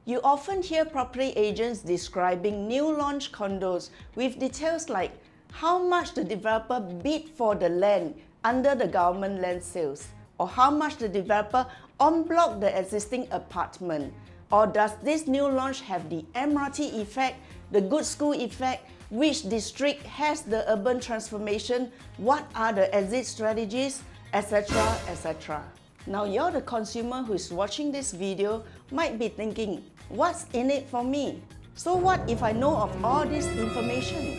You often hear property agents describing new launch condos with details like how much the developer bid for the land under the government land sales, or how much the developer en-bloc the existing apartment, or does this new launch have the MRT effect, the good school effect, which district has the urban transformation, what are the exit strategies, etc. etc. Now you're the consumer who is watching this video might be thinking, what's in it for me? So what if I know of all this information?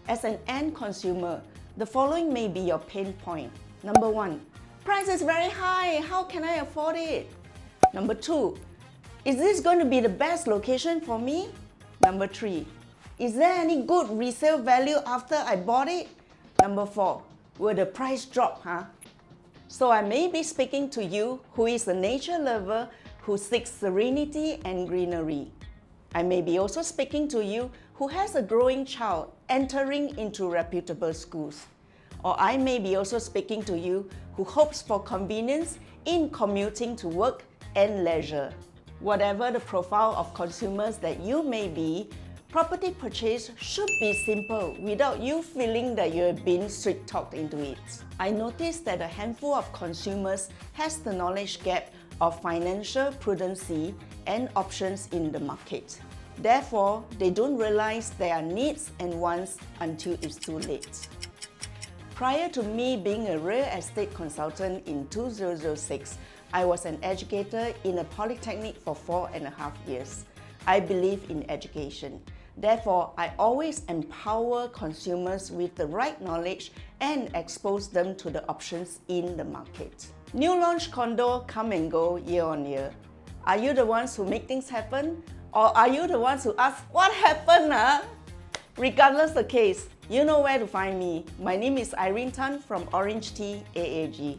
As an end consumer, the following may be your pain point. Number 1, price is very high, how can I afford it? Number 2, is this going to be the best location for me? Number 3, is there any good resale value after I bought it? Number 4, will the price drop, So I may be speaking to you who is a nature lover who seeks serenity and greenery. I may be also speaking to you who has a growing child entering into reputable schools. Or I may be also speaking to you who hopes for convenience in commuting to work and leisure. Whatever the profile of consumers that you may be, property purchase should be simple without you feeling that you have been sweet-talked into it. I noticed that a handful of consumers has the knowledge gap of financial prudency and options in the market. Therefore, they don't realize their needs and wants until it's too late. Prior to me being a real estate consultant in 2006, I was an educator in a polytechnic for 4.5 years. I believe in education. Therefore, I always empower consumers with the right knowledge and expose them to the options in the market. New launch condo come and go year on year. Are you the ones who make things happen? Or are you the ones who ask, what happened? Regardless the case, you know where to find me. My name is Irene Tan from OrangeTee AAG.